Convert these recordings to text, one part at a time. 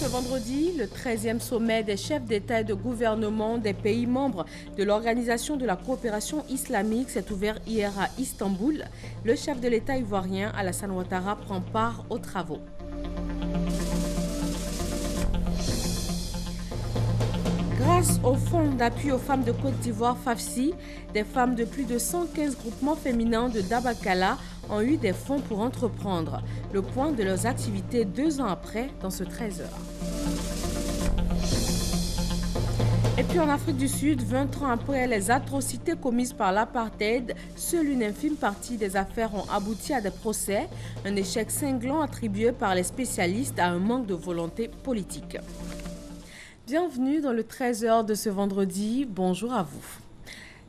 Ce vendredi, le 13e sommet des chefs d'État et de gouvernement des pays membres de l'Organisation de la coopération islamique s'est ouvert hier à Istanbul. Le chef de l'État ivoirien, Alassane Ouattara, prend part aux travaux. Grâce au Fonds d'appui aux femmes de Côte d'Ivoire FAFSI, des femmes de plus de 115 groupements féminins de Dabakala ont eu des fonds pour entreprendre. Le point de leurs activités 2 ans après dans ce 13h. Et puis en Afrique du Sud, 20 ans après les atrocités commises par l'apartheid, seule une infime partie des affaires ont abouti à des procès, un échec cinglant attribué par les spécialistes à un manque de volonté politique. Bienvenue dans le 13h de ce vendredi, bonjour à vous.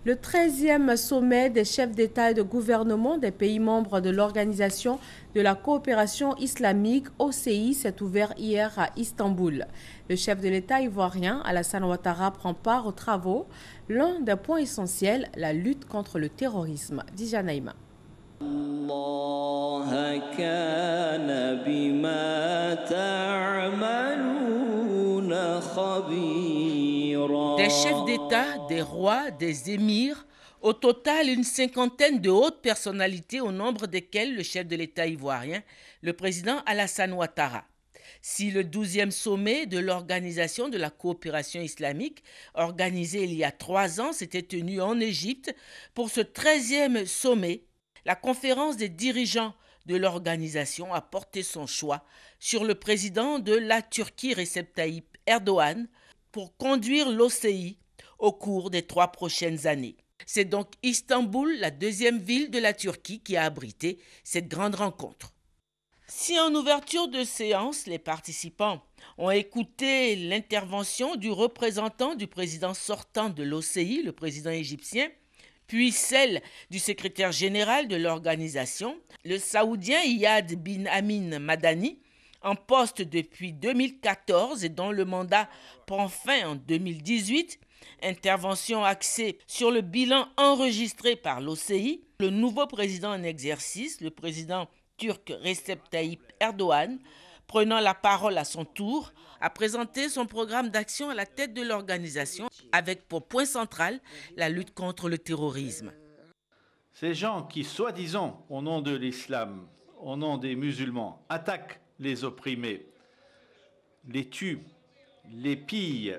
Le 13e sommet des chefs d'État et de gouvernement des pays membres de l'Organisation de la coopération islamique OCI s'est ouvert hier à Istanbul. Le chef de l'État ivoirien, Alassane Ouattara, prend part aux travaux. L'un des points essentiels, la lutte contre le terrorisme. Dija Naïma. Des chefs d'État, des rois, des émirs, au total une cinquantaine de hautes personnalités au nombre desquelles le chef de l'État ivoirien, le président Alassane Ouattara. Si le 12e sommet de l'Organisation de la coopération islamique, organisé il y a 3 ans, s'était tenu en Égypte, pour ce 13e sommet, la conférence des dirigeants de l'organisation a porté son choix sur le président de la Turquie, Recep Tayyip Erdogan, pour conduire l'OCI au cours des 3 prochaines années. C'est donc Istanbul, la 2e ville de la Turquie, qui a abrité cette grande rencontre. Si en ouverture de séance, les participants ont écouté l'intervention du représentant du président sortant de l'OCI, le président égyptien, puis celle du secrétaire général de l'organisation, le Saoudien Iyad bin Amin Madani, en poste depuis 2014 et dont le mandat prend fin en 2018, intervention axée sur le bilan enregistré par l'OCI, le nouveau président en exercice, le président turc Recep Tayyip Erdogan, prenant la parole à son tour, a présenté son programme d'action à la tête de l'organisation avec pour point central la lutte contre le terrorisme. Ces gens qui, soi-disant, au nom de l'islam, au nom des musulmans, attaquent les opprimés, les tuent, les pillent,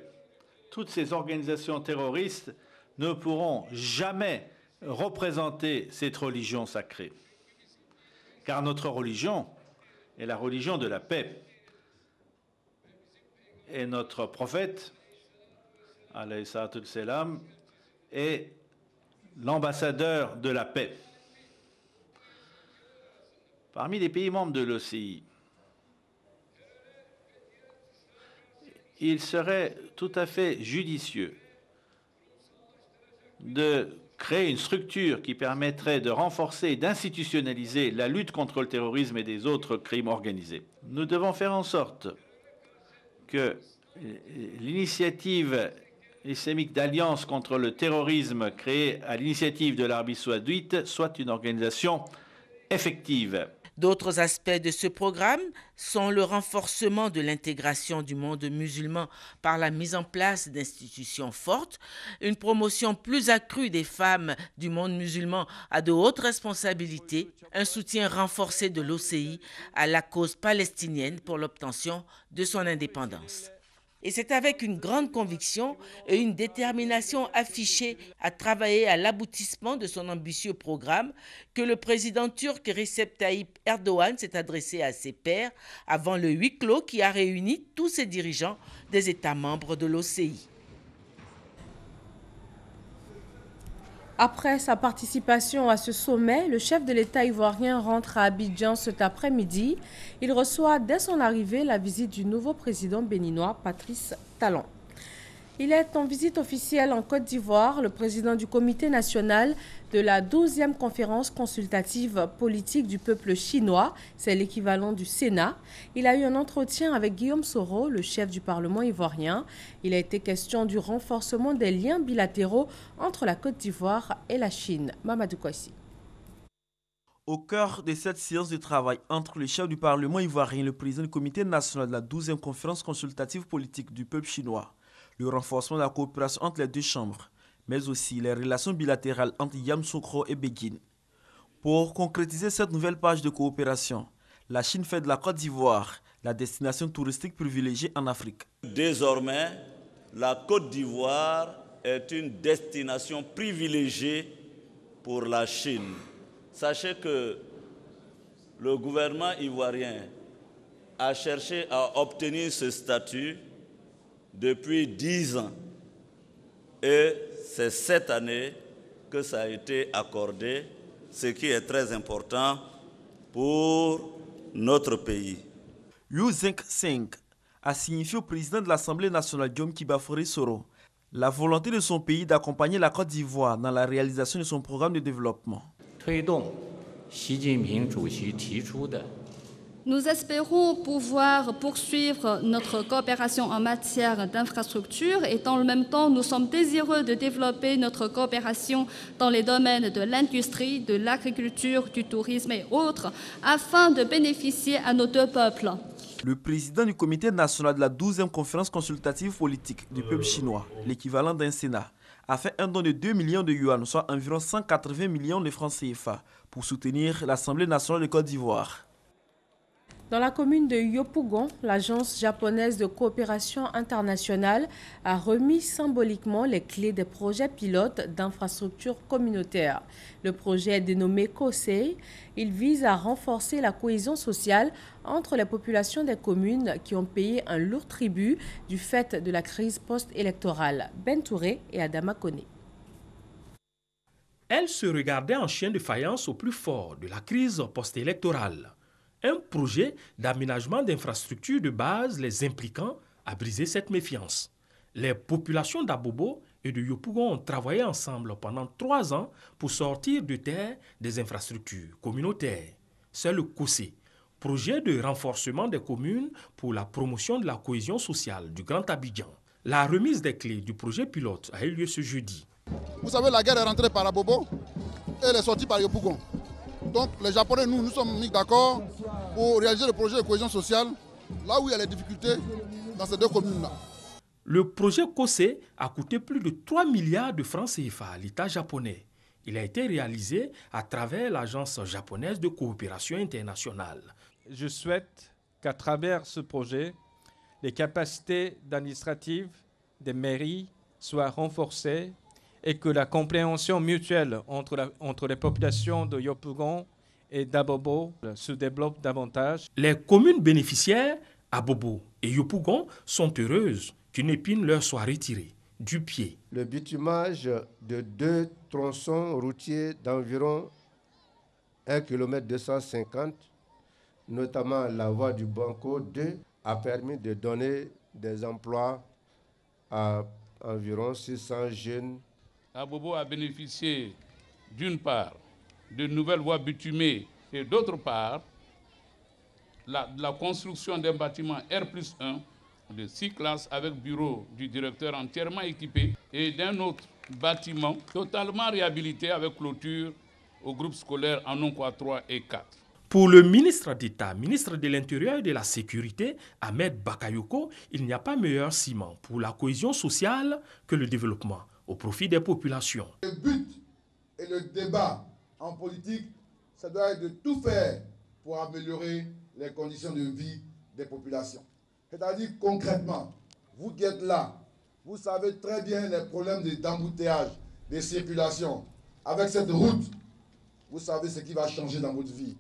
toutes ces organisations terroristes ne pourront jamais représenter cette religion sacrée. Car notre religion est la religion de la paix. Et notre prophète, alayhi salatu wassalam, est l'ambassadeur de la paix. Parmi les pays membres de l'OCI, il serait tout à fait judicieux de créer une structure qui permettrait de renforcer et d'institutionnaliser la lutte contre le terrorisme et des autres crimes organisés. Nous devons faire en sorte que l'initiative islamique d'alliance contre le terrorisme créée à l'initiative de l'Arabie saoudite soit une organisation effective. D'autres aspects de ce programme sont le renforcement de l'intégration du monde musulman par la mise en place d'institutions fortes, une promotion plus accrue des femmes du monde musulman à de hautes responsabilités, un soutien renforcé de l'OCI à la cause palestinienne pour l'obtention de son indépendance. Et c'est avec une grande conviction et une détermination affichée à travailler à l'aboutissement de son ambitieux programme que le président turc Recep Tayyip Erdogan s'est adressé à ses pairs avant le huis clos qui a réuni tous ses dirigeants des États membres de l'OCI. Après sa participation à ce sommet, le chef de l'État ivoirien rentre à Abidjan cet après-midi. Il reçoit dès son arrivée la visite du nouveau président béninois, Patrice Talon. Il est en visite officielle en Côte d'Ivoire. Le président du comité national de la 12e conférence consultative politique du peuple chinois, c'est l'équivalent du Sénat. Il a eu un entretien avec Guillaume Soro, le chef du Parlement ivoirien. Il a été question du renforcement des liens bilatéraux entre la Côte d'Ivoire et la Chine. Mamadou Kouassi. Au cœur de cette séance de travail entre le chef du Parlement ivoirien et le président du comité national de la 12e conférence consultative politique du peuple chinois, le renforcement de la coopération entre les deux chambres, mais aussi les relations bilatérales entre Yamoussoukro et Pékin. Pour concrétiser cette nouvelle page de coopération, la Chine fait de la Côte d'Ivoire la destination touristique privilégiée en Afrique. Désormais, la Côte d'Ivoire est une destination privilégiée pour la Chine. Sachez que le gouvernement ivoirien a cherché à obtenir ce statut depuis 10 ans. Et c'est cette année que ça a été accordé, ce qui est très important pour notre pays. Yu Zheng a signifié au président de l'Assemblée nationale, Guillaume Kiba-Fauré Soro, la volonté de son pays d'accompagner la Côte d'Ivoire dans la réalisation de son programme de développement. Nous espérons pouvoir poursuivre notre coopération en matière d'infrastructure et dans le même temps, nous sommes désireux de développer notre coopération dans les domaines de l'industrie, de l'agriculture, du tourisme et autres, afin de bénéficier à nos deux peuples. Le président du comité national de la 12e conférence consultative politique du peuple chinois, l'équivalent d'un Sénat, a fait un don de 2 millions de yuan, soit environ 180 millions de francs CFA, pour soutenir l'Assemblée nationale de Côte d'Ivoire. Dans la commune de Yopougon, l'agence japonaise de coopération internationale a remis symboliquement les clés des projets pilotes d'infrastructures communautaires. Le projet est dénommé KOSEI. Il vise à renforcer la cohésion sociale entre les populations des communes qui ont payé un lourd tribut du fait de la crise post-électorale. Ben Touré et Adama Kone. Elle se regardait en chien de faïence au plus fort de la crise post-électorale. Un projet d'aménagement d'infrastructures de base les impliquant a brisé cette méfiance. Les populations d'Abobo et de Yopougon ont travaillé ensemble pendant 3 ans pour sortir de terre des infrastructures communautaires. C'est le KOSEI, projet de renforcement des communes pour la promotion de la cohésion sociale du Grand Abidjan. La remise des clés du projet pilote a eu lieu ce jeudi. Vous savez, la guerre est rentrée par Abobo et elle est sortie par Yopougon. Donc les Japonais, nous sommes mis d'accord pour réaliser le projet de cohésion sociale là où il y a les difficultés dans ces deux communes-là. Le projet KOSEI a coûté plus de 3 milliards de francs CFA à l'État japonais. Il a été réalisé à travers l'Agence japonaise de coopération internationale. Je souhaite qu'à travers ce projet, les capacités administratives des mairies soient renforcées et que la compréhension mutuelle entre les populations de Yopougon et d'Abobo se développe davantage. Les communes bénéficiaires, Abobo et Yopougon, sont heureuses qu'une épine leur soit retirée du pied. Le bitumage de 2 tronçons routiers d'environ 1,250 km, notamment la voie du Banco 2, a permis de donner des emplois à environ 600 jeunes. Abobo a bénéficié d'une part de nouvelles voies bitumées et d'autre part la construction d'un bâtiment R+1 de 6 classes avec bureau du directeur entièrement équipé et d'un autre bâtiment totalement réhabilité avec clôture au groupe scolaire Anonkwa 3 et 4. Pour le ministre d'État, ministre de l'Intérieur et de la Sécurité, Ahmed Bakayoko, il n'y a pas meilleur ciment pour la cohésion sociale que le développement au profit des populations. Le but et le débat en politique, ça doit être de tout faire pour améliorer les conditions de vie des populations. C'est-à-dire concrètement, vous qui êtes là, vous savez très bien les problèmes d'embouteillage, de circulation. Avec cette route, vous savez ce qui va changer dans votre vie.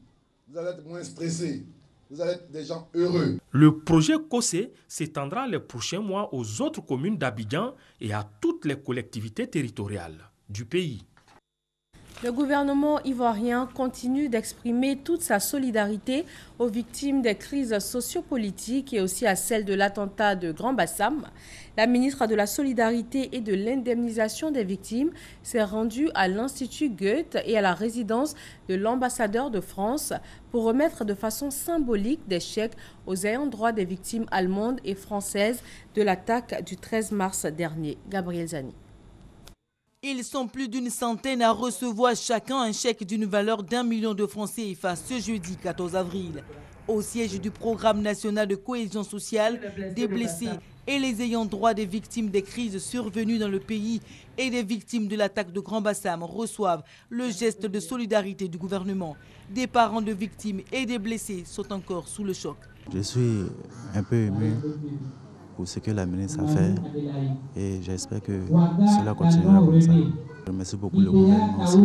Vous allez être moins stressé, vous allez être des gens heureux. Le projet KOSEI s'étendra les prochains mois aux autres communes d'Abidjan et à toutes les collectivités territoriales du pays. Le gouvernement ivoirien continue d'exprimer toute sa solidarité aux victimes des crises sociopolitiques et aussi à celles de l'attentat de Grand Bassam. La ministre de la Solidarité et de l'Indemnisation des victimes s'est rendue à l'Institut Goethe et à la résidence de l'ambassadeur de France pour remettre de façon symbolique des chèques aux ayants droit des victimes allemandes et françaises de l'attaque du 13 mars dernier. Gabriel Zani. Ils sont plus d'une centaine à recevoir chacun un chèque d'une valeur d'1 million de francs CFA ce jeudi 14 avril. Au siège du programme national de cohésion sociale, des blessés et les ayants droit des victimes des crises survenues dans le pays et des victimes de l'attaque de Grand Bassam reçoivent le geste de solidarité du gouvernement. Des parents de victimes et des blessés sont encore sous le choc. Je suis un peu ému pour ce que la ministre a fait et j'espère que cela continuera comme ça. Je remercie beaucoup le gouvernement aussi.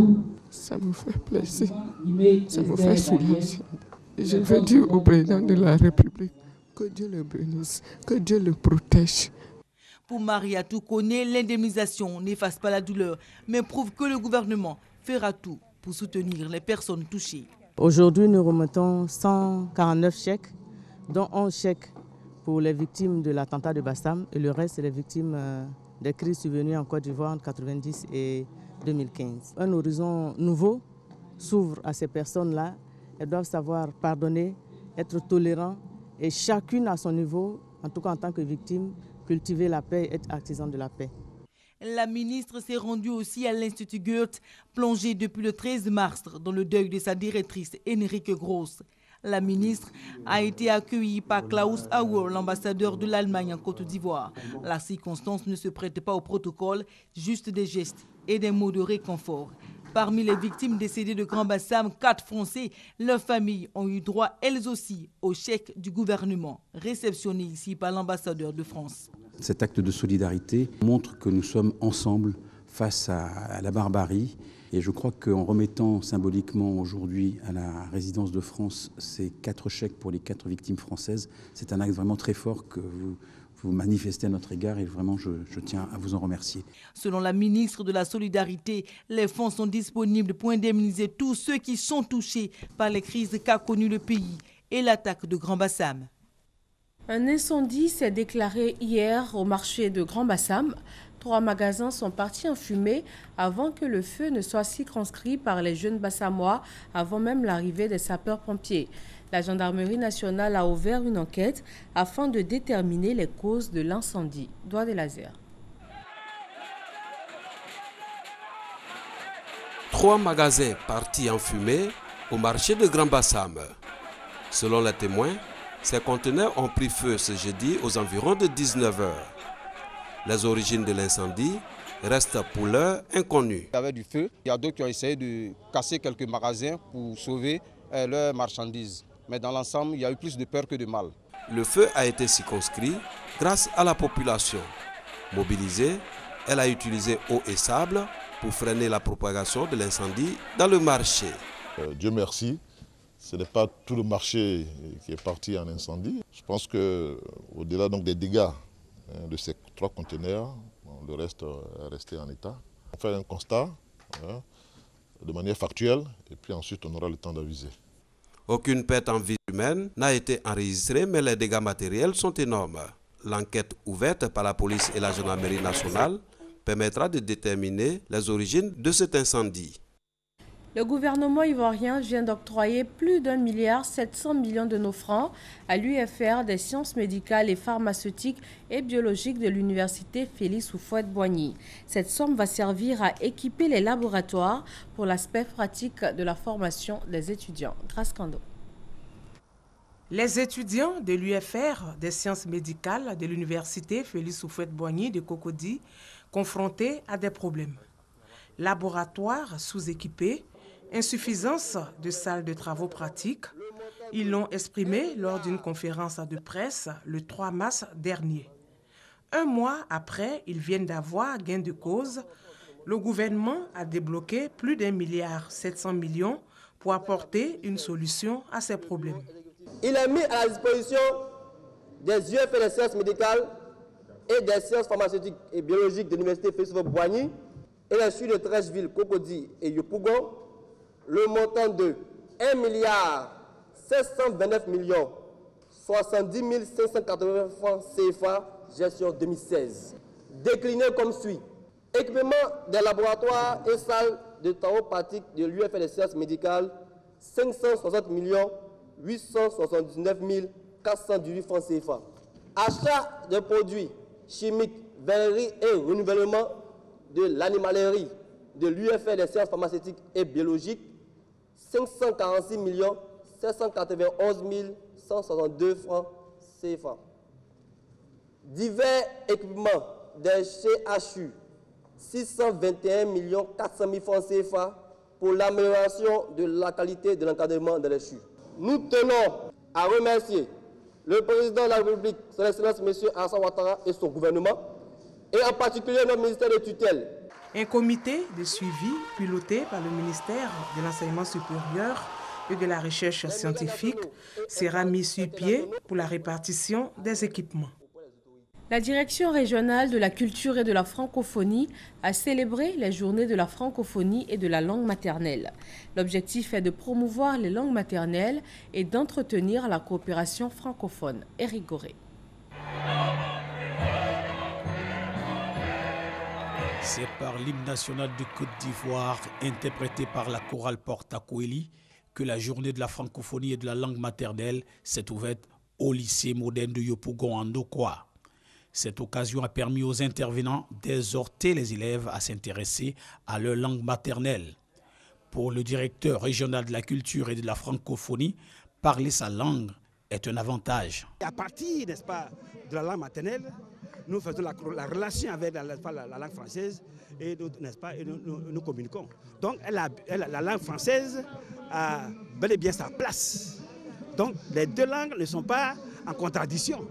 Ça me fait plaisir, ça me fait soulager. Je veux dire au président de la République que Dieu le bénisse, que Dieu le protège. Pour Maria Toukone, l'indemnisation n'efface pas la douleur, mais prouve que le gouvernement fera tout pour soutenir les personnes touchées. Aujourd'hui, nous remettons 149 chèques, dont 11 chèques pour les victimes de l'attentat de Bassam et le reste, c'est les victimes des crises survenues en Côte d'Ivoire entre 1990 et 2015. Un horizon nouveau s'ouvre à ces personnes-là. Elles doivent savoir pardonner, être tolérants et chacune à son niveau, en tout cas en tant que victime, cultiver la paix et être artisan de la paix. La ministre s'est rendue aussi à l'Institut Goethe, plongée depuis le 13 mars dans le deuil de sa directrice, Henrike Gross. La ministre a été accueillie par Klaus Auer, l'ambassadeur de l'Allemagne en Côte d'Ivoire. La circonstance ne se prête pas au protocole, juste des gestes et des mots de réconfort. Parmi les victimes décédées de Grand Bassam, 4 Français, leurs familles ont eu droit elles aussi au chèque du gouvernement, réceptionné ici par l'ambassadeur de France. Cet acte de solidarité montre que nous sommes ensemble face à la barbarie. Et je crois qu'en remettant symboliquement aujourd'hui à la résidence de France ces 4 chèques pour les 4 victimes françaises, c'est un acte vraiment très fort que vous manifestez à notre égard et vraiment je tiens à vous en remercier. Selon la ministre de la Solidarité, les fonds sont disponibles pour indemniser tous ceux qui sont touchés par les crises qu'a connues le pays et l'attaque de Grand Bassam. Un incendie s'est déclaré hier au marché de Grand Bassam. 3 magasins sont partis en fumée avant que le feu ne soit circonscrit par les jeunes Bassamois, avant même l'arrivée des sapeurs-pompiers. La gendarmerie nationale a ouvert une enquête afin de déterminer les causes de l'incendie. Doigt des lasers. 3 magasins partis en fumée au marché de Grand Bassam. Selon les témoins, ces conteneurs ont pris feu ce jeudi aux environs de 19 h. Les origines de l'incendie restent pour l'heure inconnues. Il y avait du feu. Il y a d'autres qui ont essayé de casser quelques magasins pour sauver leurs marchandises. Mais dans l'ensemble, il y a eu plus de peur que de mal. Le feu a été circonscrit grâce à la population. Mobilisée, elle a utilisé eau et sable pour freiner la propagation de l'incendie dans le marché. Dieu merci, ce n'est pas tout le marché qui est parti en incendie. Je pense qu'au-delà des dégâts de ces 3 conteneurs, le reste est resté en état. On fait un constat de manière factuelle et puis ensuite on aura le temps d'aviser. Aucune perte en vie humaine n'a été enregistrée, mais les dégâts matériels sont énormes. L'enquête ouverte par la police et la gendarmerie nationale permettra de déterminer les origines de cet incendie. Le gouvernement ivoirien vient d'octroyer plus d'1,7 milliard de nos francs à l'UFR des sciences médicales et pharmaceutiques et biologiques de l'université Félix Houphouët-Boigny. Cette somme va servir à équiper les laboratoires pour l'aspect pratique de la formation des étudiants. Grâce Kando. Les étudiants de l'UFR des sciences médicales de l'université Félix Houphouët-Boigny de Cocody, confrontés à des problèmes. Laboratoires sous-équipés, insuffisance de salles de travaux pratiques, ils l'ont exprimé lors d'une conférence de presse le 3 mars dernier. Un mois après, ils viennent d'avoir gain de cause. Le gouvernement a débloqué plus d'1,7 milliard pour apporter une solution à ces problèmes. Il est mis à la disposition des UFR des sciences médicales et des sciences pharmaceutiques et biologiques de l'université Félix Houphouët-Boigny et les suites de 13 villes, Cocody et Yopougon, le montant de 1,729,070,580 francs CFA, gestion 2016. Décliné comme suit. Équipement des laboratoires et salles de travaux pratiques de l'UFR des sciences médicales, 560 879 418 francs CFA. Achat de produits chimiques, verreries et renouvellement, de l'animalerie, de l'UFR des sciences pharmaceutiques et biologiques, 546 791 162 francs CFA. Divers équipements des CHU, 621 400 000 francs CFA pour l'amélioration de la qualité de l'encadrement de les CHU. Nous tenons à remercier le président de la République, son Excellence M. Alassane Ouattara et son gouvernement, et en particulier notre ministère de tutelle. Un comité de suivi piloté par le ministère de l'Enseignement supérieur et de la Recherche scientifique sera mis sur pied pour la répartition des équipements. La Direction régionale de la culture et de la francophonie a célébré les journées de la francophonie et de la langue maternelle. L'objectif est de promouvoir les langues maternelles et d'entretenir la coopération francophone. Éric Goré. C'est par l'hymne national de Côte d'Ivoire, interprété par la chorale Porta Coeli, que la journée de la francophonie et de la langue maternelle s'est ouverte au lycée moderne de Yopougon en Dokwa. Cette occasion a permis aux intervenants d'exhorter les élèves à s'intéresser à leur langue maternelle. Pour le directeur régional de la culture et de la francophonie, parler sa langue est un avantage. À partir, n'est-ce pas, de la langue maternelle, nous faisons la relation avec la langue française et n'est-ce pas, et nous communiquons. Donc la langue française a bel et bien sa place. Donc les deux langues ne sont pas en contradiction,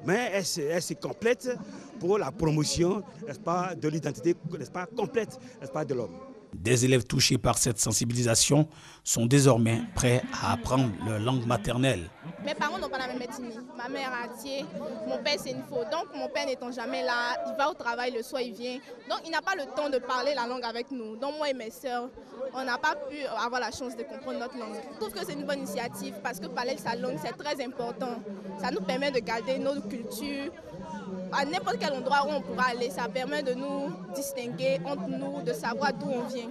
mais elles se complètent pour la promotion, n'est-ce pas, de l'identité, n'est-ce pas, complète, n'est-ce pas, de l'homme. Des élèves touchés par cette sensibilisation sont désormais prêts à apprendre leur langue maternelle. Mes parents n'ont pas la même ethnie. Ma mère a Atié, mon père c'est une faux. Donc mon père n'étant jamais là, il va au travail, le soir il vient. Donc il n'a pas le temps de parler la langue avec nous. Donc moi et mes sœurs, on n'a pas pu avoir la chance de comprendre notre langue. Je trouve que c'est une bonne initiative parce que parler sa langue c'est très important. Ça nous permet de garder notre culture. À n'importe quel endroit où on pourra aller, ça permet de nous distinguer entre nous, de savoir d'où on vient.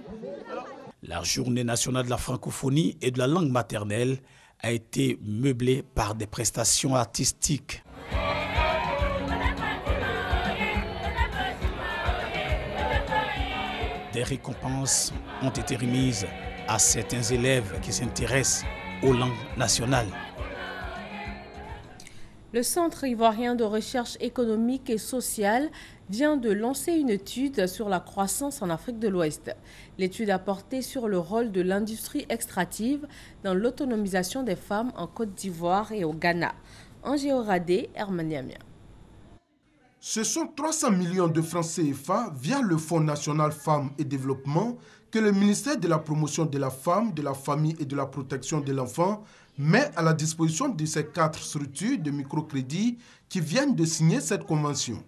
La journée nationale de la francophonie et de la langue maternelle a été meublée par des prestations artistiques. Des récompenses ont été remises à certains élèves qui s'intéressent aux langues nationales. Le Centre ivoirien de recherche économique et sociale vient de lancer une étude sur la croissance en Afrique de l'Ouest. L'étude a porté sur le rôle de l'industrie extractive dans l'autonomisation des femmes en Côte d'Ivoire et au Ghana. Angé Oradé, Hermaniamia. Ce sont 300 millions de francs CFA via le Fonds national Femmes et Développement que le ministère de la Promotion de la Femme, de la Famille et de la Protection de l'Enfant met à la disposition de ces 4 structures de microcrédit qui viennent de signer cette convention.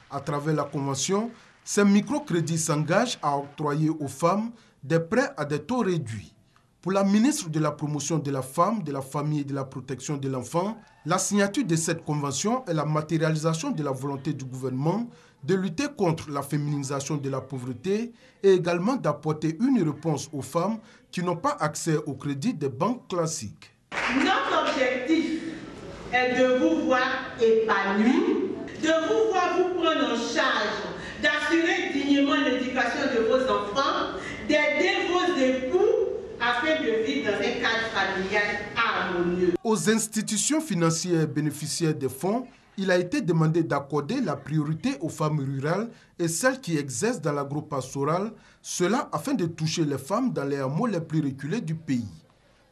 À travers la convention, ces microcrédits s'engagent à octroyer aux femmes des prêts à des taux réduits. Pour la ministre de la Promotion de la Femme, de la Famille et de la Protection de l'Enfant, la signature de cette convention est la matérialisation de la volonté du gouvernement de lutter contre la féminisation de la pauvreté et également d'apporter une réponse aux femmes qui n'ont pas accès au crédit des banques classiques. Notre objectif est de vous voir épanouis, de vous voir vous prendre en charge, d'assurer dignement l'éducation de vos enfants, d'aider vos époux afin de vivre dans un cadre familial harmonieux. Aux institutions financières bénéficiaires des fonds, il a été demandé d'accorder la priorité aux femmes rurales et celles qui exercent dans l'agro-pastoral, cela afin de toucher les femmes dans les hameaux les plus reculés du pays.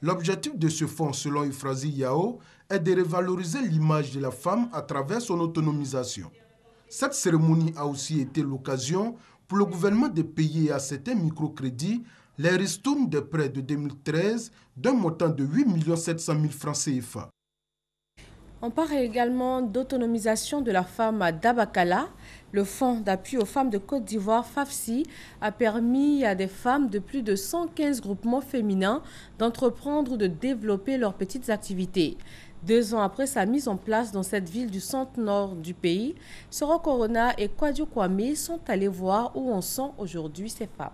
L'objectif de ce fonds, selon Euphrasie Yao, est de revaloriser l'image de la femme à travers son autonomisation. Cette cérémonie a aussi été l'occasion pour le gouvernement de payer à certains microcrédits les ristournes des prêts de 2013 d'un montant de 8 700 000 francs CFA. On parle également d'autonomisation de la femme à Dabakala. Le Fonds d'appui aux femmes de Côte d'Ivoire, FAFSI, a permis à des femmes de plus de 115 groupements féminins d'entreprendre ou de développer leurs petites activités. 2 ans après sa mise en place dans cette ville du centre-nord du pays, Soro Corona et Kwadio Kwame sont allés voir où en sont aujourd'hui ces femmes.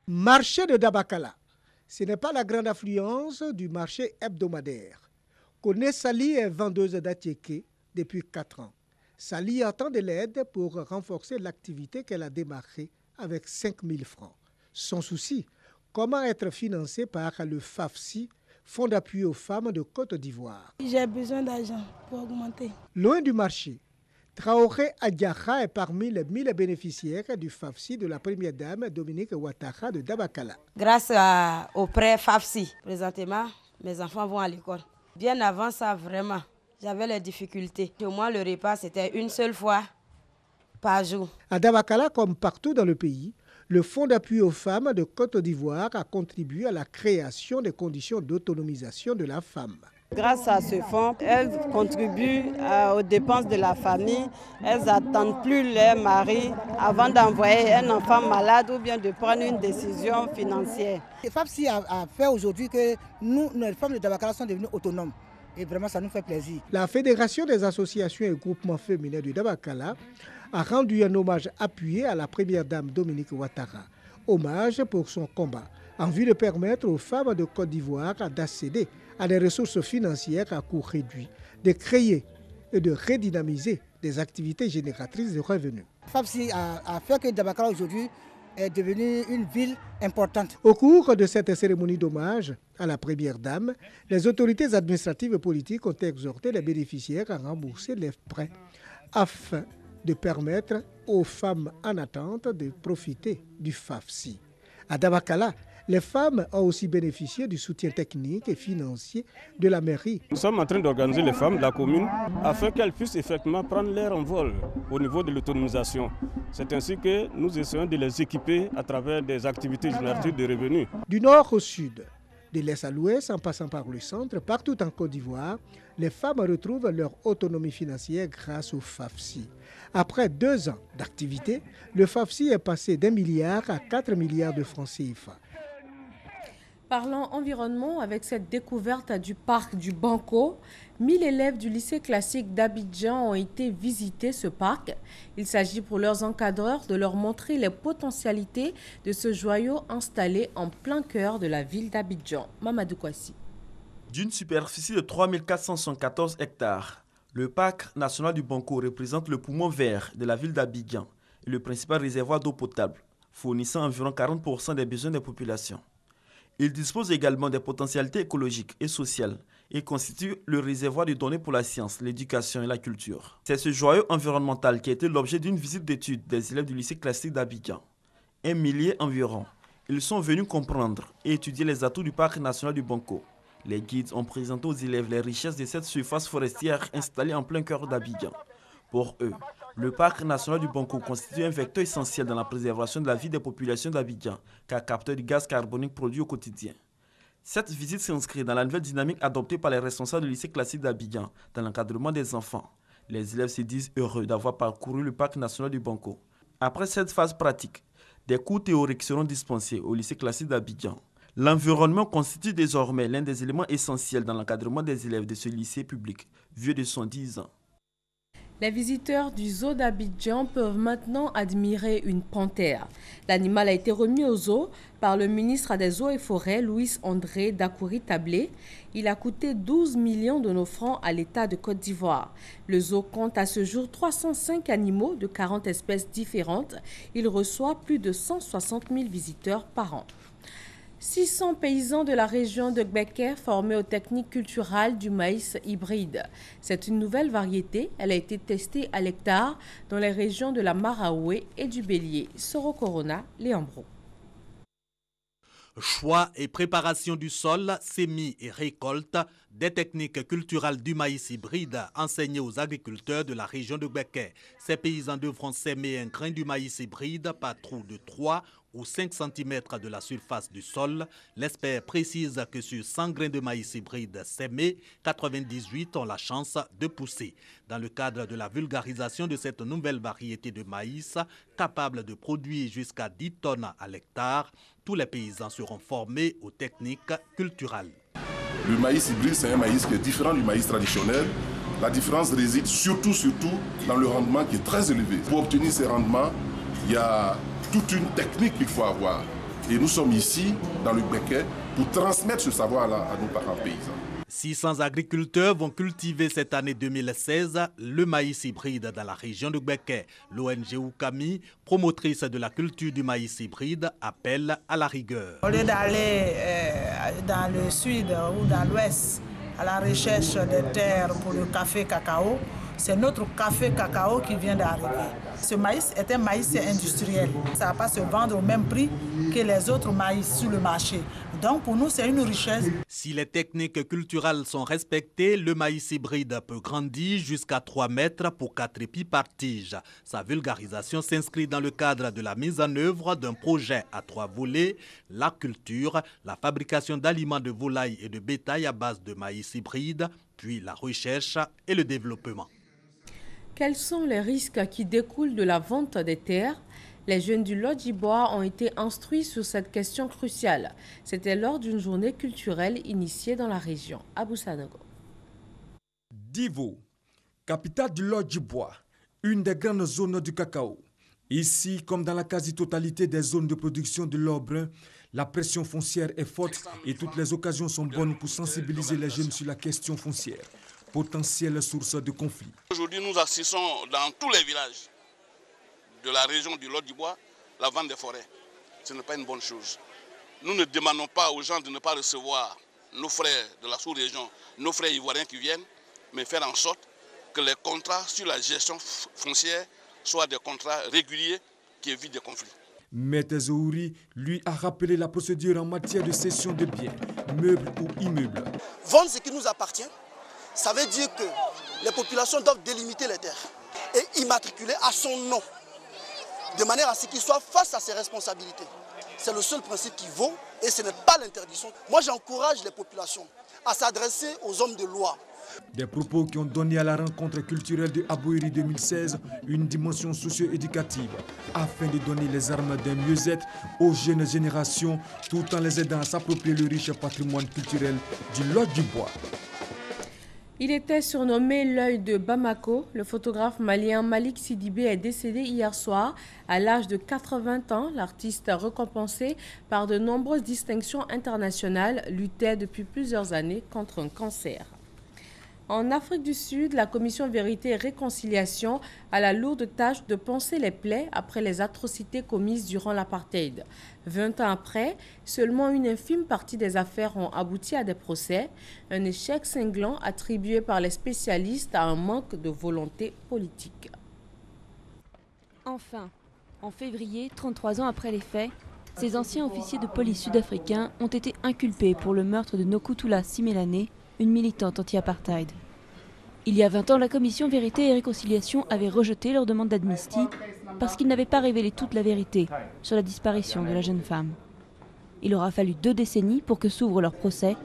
Marché de Dabakala, ce n'est pas la grande affluence du marché hebdomadaire. Kone Sali est vendeuse d'attiéké depuis 4 ans. Sali attend de l'aide pour renforcer l'activité qu'elle a démarrée avec 5 000 francs. Son souci, comment être financé par le FAFSI, Fonds d'appui aux femmes de Côte d'Ivoire. J'ai besoin d'argent pour augmenter. Loin du marché, Traoré Adjara est parmi les 1000 bénéficiaires du FAFSI de la première dame Dominique Ouattara de Dabakala. Grâce au prêt FAFSI, présentement, mes enfants vont à l'école. Bien avant ça, vraiment, j'avais les difficultés. Au moins, le repas, c'était une seule fois par jour. À Dabakala, comme partout dans le pays, le Fonds d'appui aux femmes de Côte d'Ivoire a contribué à la création des conditions d'autonomisation de la femme. Grâce à ce fonds, elles contribuent aux dépenses de la famille. Elles n'attendent plus leur mari avant d'envoyer un enfant malade ou bien de prendre une décision financière. Le FAFSI a fait aujourd'hui que nous, les femmes de Dabakala, sont devenues autonomes. Et vraiment, ça nous fait plaisir. La Fédération des associations et groupements féminins de Dabakala a rendu un hommage appuyé à la première dame Dominique Ouattara. Hommage pour son combat en vue de permettre aux femmes de Côte d'Ivoire d'accéder à des ressources financières à coût réduit, de créer et de redynamiser des activités génératrices de revenus. FAFSI a fait que Dabakala aujourd'hui est devenue une ville importante. Au cours de cette cérémonie d'hommage à la première dame, les autorités administratives et politiques ont exhorté les bénéficiaires à rembourser les prêts afin de permettre aux femmes en attente de profiter du FAFSI. À Dabakala, les femmes ont aussi bénéficié du soutien technique et financier de la mairie. Nous sommes en train d'organiser les femmes de la commune afin qu'elles puissent effectivement prendre leur envol au niveau de l'autonomisation. C'est ainsi que nous essayons de les équiper à travers des activités génératrices de revenus. Du nord au sud, de l'est à l'ouest, en passant par le centre, partout en Côte d'Ivoire, les femmes retrouvent leur autonomie financière grâce au FAFSI. Après 2 ans d'activité, le FAFSI est passé d'1 milliard à 4 milliards de francs CFA. Parlons environnement avec cette découverte du parc du Banco. 1000 élèves du lycée classique d'Abidjan ont été visiter ce parc. Il s'agit pour leurs encadreurs de leur montrer les potentialités de ce joyau installé en plein cœur de la ville d'Abidjan. Mamadou Kwasi. D'une superficie de 3474 hectares, le parc national du Banco représente le poumon vert de la ville d'Abidjan et le principal réservoir d'eau potable, fournissant environ 40% des besoins des populations. Il dispose également des potentialités écologiques et sociales et constitue le réservoir de données pour la science, l'éducation et la culture. C'est ce joyau environnemental qui a été l'objet d'une visite d'études des élèves du lycée classique d'Abidjan. 1 millier environ. Ils sont venus comprendre et étudier les atouts du parc national du Banco. Les guides ont présenté aux élèves les richesses de cette surface forestière installée en plein cœur d'Abidjan. Pour eux, le parc national du Banco constitue un vecteur essentiel dans la préservation de la vie des populations d'Abidjan, car capteur du gaz carbonique produit au quotidien. Cette visite s'inscrit dans la nouvelle dynamique adoptée par les responsables du lycée classique d'Abidjan dans l'encadrement des enfants. Les élèves se disent heureux d'avoir parcouru le parc national du Banco. Après cette phase pratique, des cours théoriques seront dispensés au lycée classique d'Abidjan. L'environnement constitue désormais l'un des éléments essentiels dans l'encadrement des élèves de ce lycée public, vieux de 110 ans. Les visiteurs du zoo d'Abidjan peuvent maintenant admirer une panthère. L'animal a été remis au zoo par le ministre des Eaux et Forêts, Louis-André Dakouri-Tablé. Il a coûté 12 millions de nos francs à l'État de Côte d'Ivoire. Le zoo compte à ce jour 305 animaux de 40 espèces différentes. Il reçoit plus de 160 000 visiteurs par an. 600 paysans de la région de Gbeke formés aux techniques culturales du maïs hybride. C'est une nouvelle variété. Elle a été testée à l'hectare dans les régions de la Maraoué et du Bélier. Soro Corona, Léambro. Choix et préparation du sol, semis et récolte, des techniques culturales du maïs hybride enseignées aux agriculteurs de la région de Gbeke. Ces paysans devront s'aimer un grain du maïs hybride par trou de 3 ou 5 cm de la surface du sol. L'expert précise que sur 100 grains de maïs hybride sémés, 98 ont la chance de pousser. Dans le cadre de la vulgarisation de cette nouvelle variété de maïs, capable de produire jusqu'à 10 tonnes à l'hectare, tous les paysans seront formés aux techniques culturelles. Le maïs hybride, c'est un maïs qui est différent du maïs traditionnel. La différence réside surtout dans le rendement qui est très élevé. Pour obtenir ces rendements, il y a toute une technique qu'il faut avoir. Et nous sommes ici, dans le Gbeke, pour transmettre ce savoir-là à nos parents paysans. 600 agriculteurs vont cultiver cette année 2016 le maïs hybride dans la région de Gbeke. L'ONG Oukami, promotrice de la culture du maïs hybride, appelle à la rigueur. Au lieu d'aller dans le sud ou dans l'ouest à la recherche des terres pour le café cacao, c'est notre café cacao qui vient d'arriver. Ce maïs est un maïs industriel. Ça ne va pas se vendre au même prix que les autres maïs sur le marché. Donc pour nous, c'est une richesse. Si les techniques culturelles sont respectées, le maïs hybride peut grandir jusqu'à 3 mètres pour 4 épis par tige. Sa vulgarisation s'inscrit dans le cadre de la mise en œuvre d'un projet à 3 volets, la culture, la fabrication d'aliments de volaille et de bétail à base de maïs hybride, puis la recherche et le développement. Quels sont les risques qui découlent de la vente des terres? Les jeunes du Lodjibois ont été instruits sur cette question cruciale. C'était lors d'une journée culturelle initiée dans la région. Abou Sanogo. Divo, capitale du Lodjibois, une des grandes zones du cacao. Ici, comme dans la quasi-totalité des zones de production de l'or brun, la pression foncière est forte et toutes les occasions sont bonnes pour sensibiliser les jeunes sur la question foncière, potentielle source de conflit. Aujourd'hui, nous assistons dans tous les villages de la région du Lodjibois la vente des forêts. Ce n'est pas une bonne chose. Nous ne demandons pas aux gens de ne pas recevoir nos frères de la sous-région, nos frères ivoiriens qui viennent, mais faire en sorte que les contrats sur la gestion foncière soient des contrats réguliers qui évitent des conflits. Maître Zouri, lui, a rappelé la procédure en matière de cession de biens, meubles ou immeubles. Vendre ce qui nous appartient, ça veut dire que les populations doivent délimiter les terres et immatriculer à son nom, de manière à ce qu'il soit face à ses responsabilités. C'est le seul principe qui vaut et ce n'est pas l'interdiction. Moi, j'encourage les populations à s'adresser aux hommes de loi. Des propos qui ont donné à la rencontre culturelle de Abouiri 2016 une dimension socio-éducative afin de donner les armes d'un mieux-être aux jeunes générations tout en les aidant à s'approprier le riche patrimoine culturel du Lodjibois. Il était surnommé l'œil de Bamako. Le photographe malien Malik Sidibé est décédé hier soir à l'âge de 80 ans. L'artiste, récompensé par de nombreuses distinctions internationales, luttait depuis plusieurs années contre un cancer. En Afrique du Sud, la commission Vérité et Réconciliation a la lourde tâche de panser les plaies après les atrocités commises durant l'apartheid. 20 ans après, seulement une infime partie des affaires ont abouti à des procès, un échec cinglant attribué par les spécialistes à un manque de volonté politique. Enfin, en février, 33 ans après les faits, ces anciens officiers de police sud-africains ont été inculpés pour le meurtre de Nokutula Simelane, une militante anti-apartheid. Il y a 20 ans, la commission Vérité et Réconciliation avait rejeté leur demande d'amnistie parce qu'ils n'avaient pas révélé toute la vérité sur la disparition de la jeune femme. Il aura fallu 2 décennies pour que s'ouvre leur procès.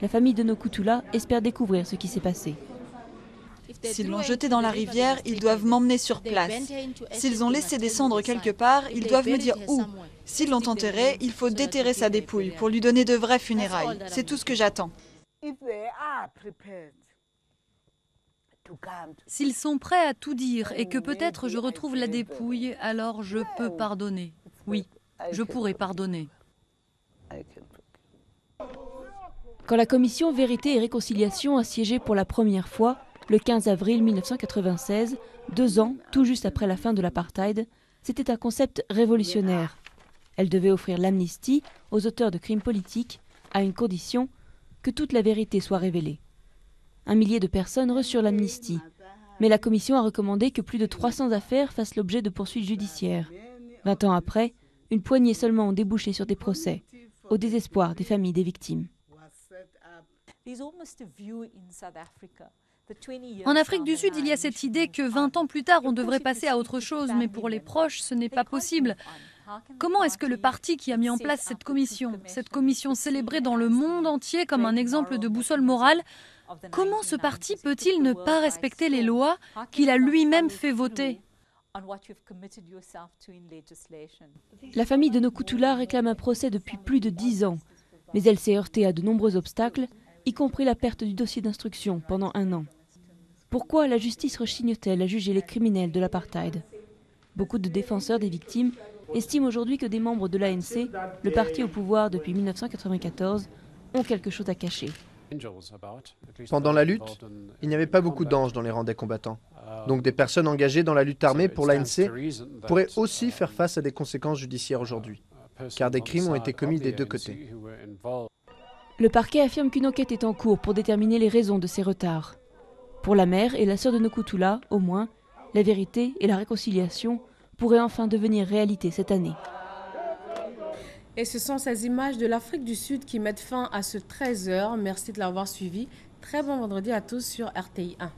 La famille de Nokutula espère découvrir ce qui s'est passé. S'ils l'ont jeté dans la rivière, ils doivent m'emmener sur place. S'ils ont laissé descendre quelque part, ils doivent me dire où. S'ils l'ont enterré, il faut déterrer sa dépouille pour lui donner de vraies funérailles. C'est tout ce que j'attends. S'ils sont prêts à tout dire et que peut-être je retrouve la dépouille, alors je peux pardonner. Oui, je pourrai pardonner. Quand la commission Vérité et Réconciliation a siégé pour la première fois, le 15 avril 1996, 2 ans tout juste après la fin de l'apartheid, c'était un concept révolutionnaire. Elle devait offrir l'amnistie aux auteurs de crimes politiques à une condition, que toute la vérité soit révélée. 1 millier de personnes reçurent l'amnistie, mais la commission a recommandé que plus de 300 affaires fassent l'objet de poursuites judiciaires. 20 ans après, une poignée seulement ont débouché sur des procès, au désespoir des familles des victimes. En Afrique du Sud, il y a cette idée que 20 ans plus tard, on devrait passer à autre chose, mais pour les proches, ce n'est pas possible. Comment est-ce que le parti qui a mis en place cette commission célébrée dans le monde entier comme un exemple de boussole morale, comment ce parti peut-il ne pas respecter les lois qu'il a lui-même fait voter ? La famille de Nokutula réclame un procès depuis plus de 10 ans, mais elle s'est heurtée à de nombreux obstacles, y compris la perte du dossier d'instruction pendant 1 an. Pourquoi la justice rechigne-t-elle à juger les criminels de l'apartheid ? Beaucoup de défenseurs des victimes estiment aujourd'hui que des membres de l'ANC, le parti au pouvoir depuis 1994, ont quelque chose à cacher. 20 ans plus tard, on ne peut pas dire que ce procès est un procès. Pendant la lutte, il n'y avait pas beaucoup d'anges dans les rangs des combattants. Donc des personnes engagées dans la lutte armée pour l'ANC pourraient aussi faire face à des conséquences judiciaires aujourd'hui, car des crimes ont été commis des deux côtés. Le parquet affirme qu'une enquête est en cours pour déterminer les raisons de ces retards. Pour la mère et la sœur de Nokutula, au moins, la vérité et la réconciliation pourraient enfin devenir réalité cette année. Et ce sont ces images de l'Afrique du Sud qui mettent fin à ce 13h. Merci de l'avoir suivi. Très bon vendredi à tous sur RTI 1.